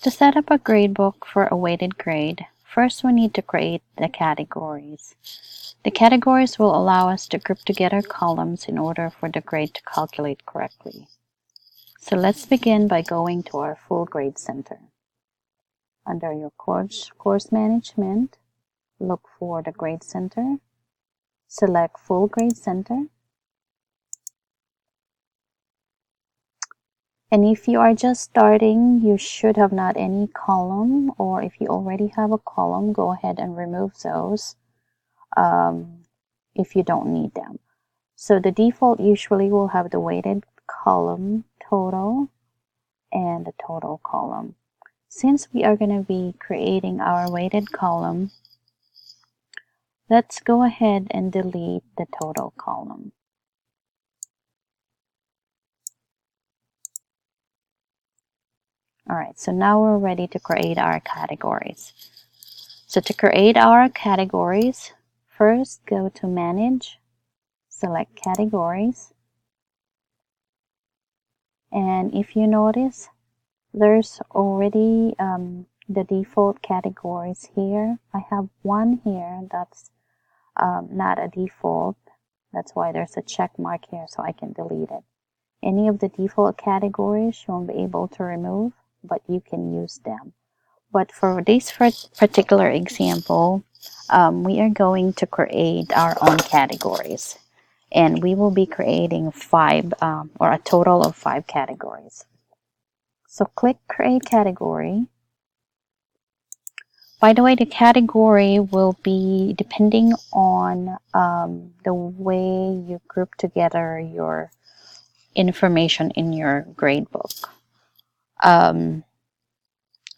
To set up a gradebook for a weighted grade, first we need to create the categories. The categories will allow us to group together columns in order for the grade to calculate correctly. So let's begin by going to our full grade center. Under your course management, look for the grade center, select full grade center. And if you are just starting, you should have not any column, or if you already have a column, go ahead and remove those if you don't need them. So the default usually will have the weighted column total and the total column. Since we are going to be creating our weighted column, let's go ahead and delete the total column. Alright, so now we're ready to create our categories. So to create our categories, first go to Manage, select Categories, and if you notice, there's already the default categories here. I have one here that's not a default. That's why there's a check mark here, so I can delete it. Any of the default categories you won't be able to remove, but you can use them. But for this particular example, we are going to create our own categories. And we will be creating 5 or a total of 5 categories. So click Create Category. By the way, the category will be depending on the way you group together your information in your gradebook.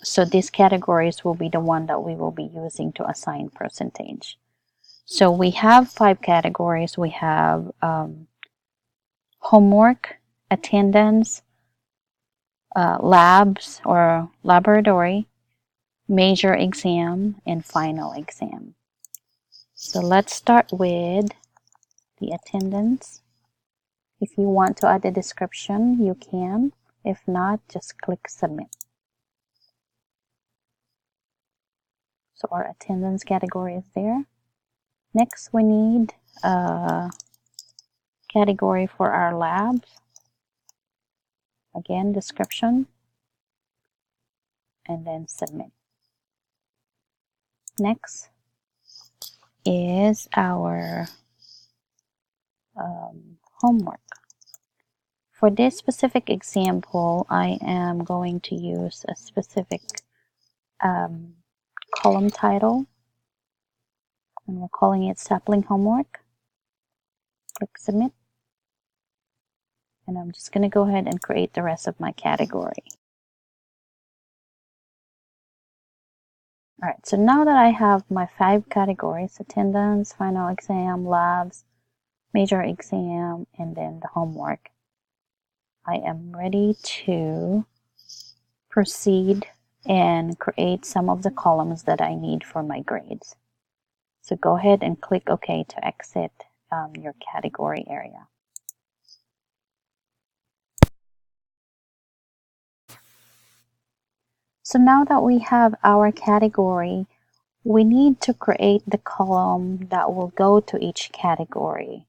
So these categories will be the one that we will be using to assign percentage. So we have 5 categories. We have homework, attendance, labs or laboratory, major exam, and final exam. So let's start with the attendance. If you want to add a description, you can. If not, just click Submit. So our attendance category is there. Next, we need a category for our labs. Again, description, and then Submit. Next is our homework. For this specific example, I am going to use a specific column title, and we're calling it Sapling Homework. Click Submit, and I'm just going to go ahead and create the rest of my category. Alright, so now that I have my 5 categories, attendance, final exam, labs, major exam, and then the homework, I am ready to proceed and create some of the columns that I need for my grades. So go ahead and click OK to exit your category area. So now that we have our category, we need to create the column that will go to each category.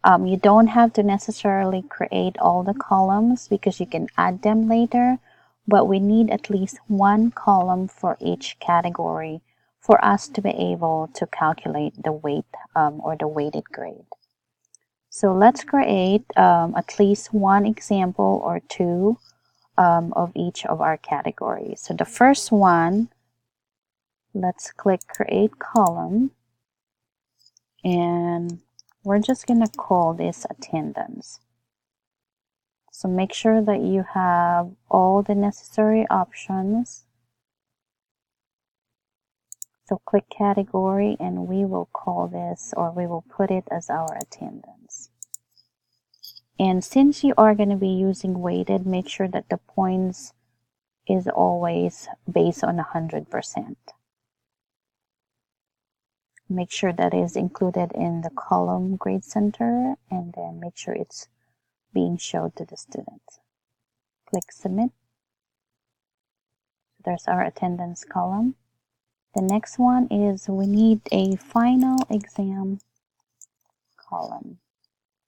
You don't have to necessarily create all the columns because you can add them later, but we need at least one column for each category for us to be able to calculate the weight or the weighted grade. So let's create at least one example or 2 of each of our categories. So the first one, let's click Create Column, and we're just going to call this Attendance. So make sure that you have all the necessary options. So click Category, and we will call this, or we will put it as our attendance. And since you are going to be using weighted, make sure that the points is always based on 100%. Make sure that is included in the column grade center, and then make sure it's being showed to the students. Click Submit. there's our attendance column. The next one is we need a final exam column.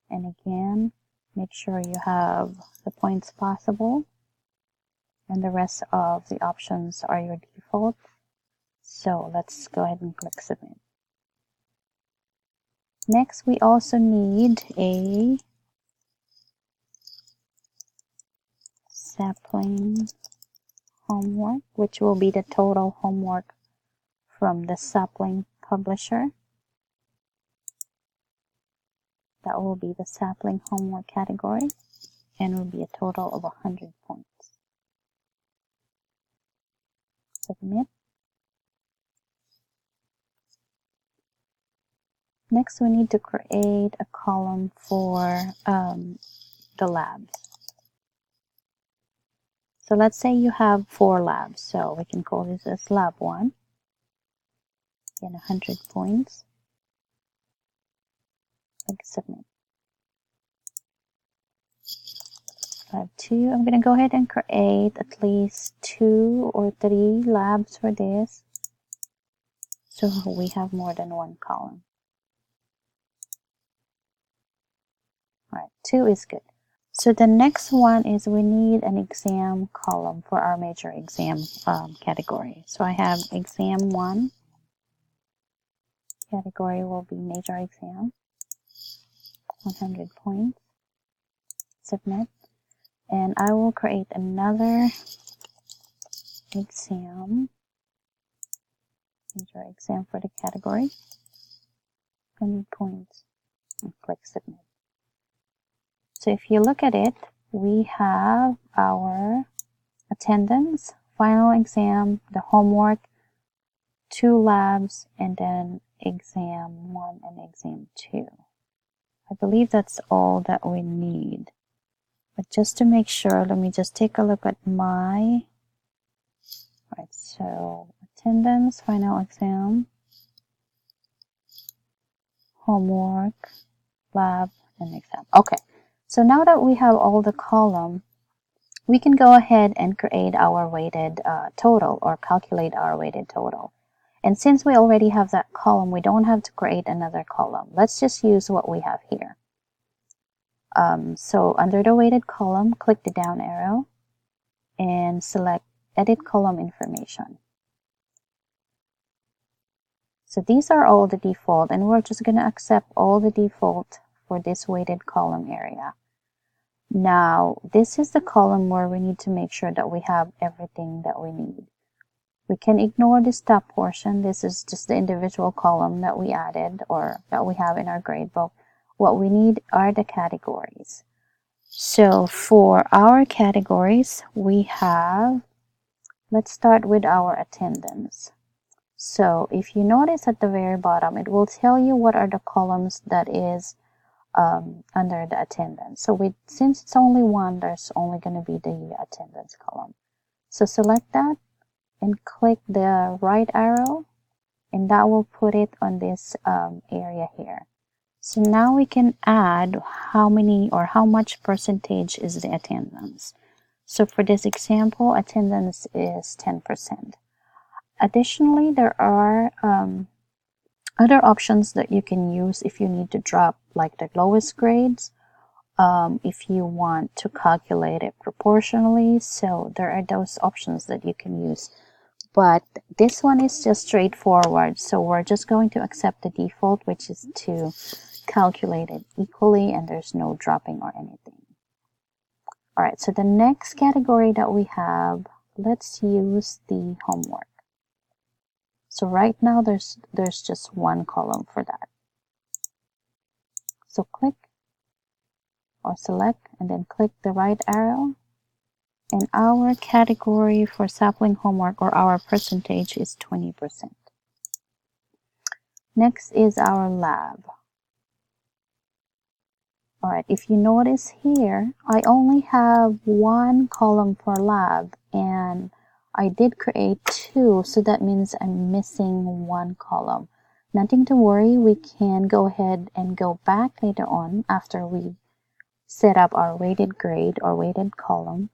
And again, make sure you have the points possible, and the rest of the options are your default. So let's go ahead and click submit. Next, we also need a sapling homework, which will be the total homework from the sapling publisher. That will be the sapling homework category, and will be a total of 100 points. Submit. Next, we need to create a column for the labs. So let's say you have 4 labs, so we can call this as lab 1. Again, 100 points. Click submit. Lab 2, I'm going to go ahead and create at least 2 or 3 labs for this, so we have more than 1 column. Alright, 2 is good. So the next one is we need an exam column for our major exam category. So I have exam 1. Category will be major exam. 100 points. Submit. And I will create another exam. Major exam for the category. 100 points. And click submit. So if you look at it, we have our attendance, final exam, the homework, 2 labs, and then exam 1 and exam 2. I believe that's all that we need. But just to make sure, let me just take a look at my... Alright, so attendance, final exam, homework, lab, and exam. Okay. So now that we have all the column, we can go ahead and create our weighted total, or calculate our weighted total. And since we already have that column, we don't have to create another column. Let's just use what we have here. So under the weighted column, click the down arrow and select edit column information. So these are all the default, and we're just going to accept all the default for this weighted column area. Now, this is the column where we need to make sure that we have everything that we need. We can ignore this top portion. This is just the individual column that we added or that we have in our gradebook. What we need are the categories. So for our categories, we have, let's start with our attendance. So if you notice at the very bottom, it will tell you what are the columns that is under the attendance. So since it's only 1, there's only going to be the attendance column. So select that and click the right arrow, and that will put it on this area here. So now we can add how many or how much percentage is the attendance. So for this example, attendance is 10%. Additionally, there are other options that you can use if you need to drop like the lowest grades, if you want to calculate it proportionally. So there are those options that you can use. But this one is just straightforward. So we're just going to accept the default, which is to calculate it equally, and there's no dropping or anything. Alright, so the next category that we have, let's use the homework. So right now there's just 1 column for that. So click or select and then click the right arrow, and our category for sapling homework or our percentage is 20%. Next is our lab. Alright, if you notice here, I only have 1 column for lab, and I did create 2, so that means I'm missing 1 column. Nothing to worry, we can go ahead and go back later on after we set up our weighted grade or weighted column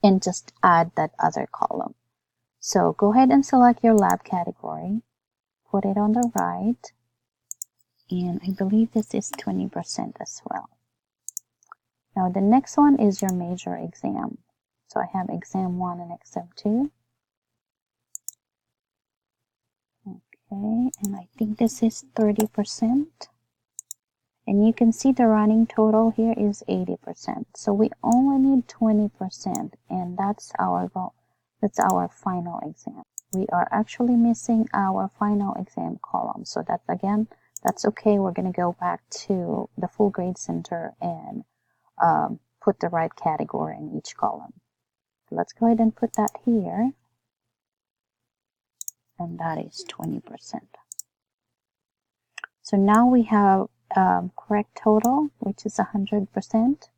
and just add that other column. So go ahead and select your lab category, put it on the right, and I believe this is 20% as well. Now the next one is your major exam. So I have exam 1 and exam 2. Okay, and I think this is 30%. And you can see the running total here is 80%. So we only need 20%, and that's our goal. That's our final exam. We are actually missing our final exam column. So that's, again, that's okay. We're going to go back to the full grade center and put the right category in each column. So let's go ahead and put that here. And that is 20%. So now we have correct total, which is 100%.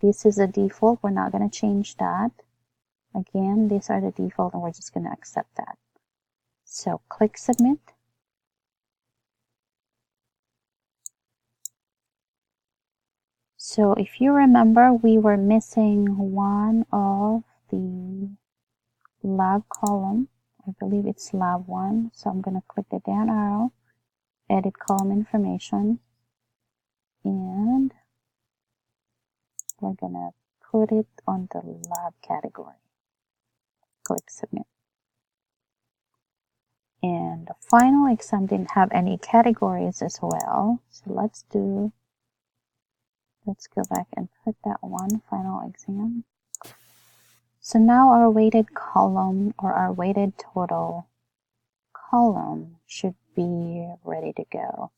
This is a default. We're not going to change that. Again, these are the default, and we're just going to accept that. So click submit. So if you remember, we were missing one of the lab column. I believe it's lab 1. So I'm going to click the down arrow, edit column information, and we're going to put it on the lab category. Click submit. And the final exam didn't have any categories as well. So let's go back and put that one, final exam. So now our weighted column, or our weighted total column, should be ready to go.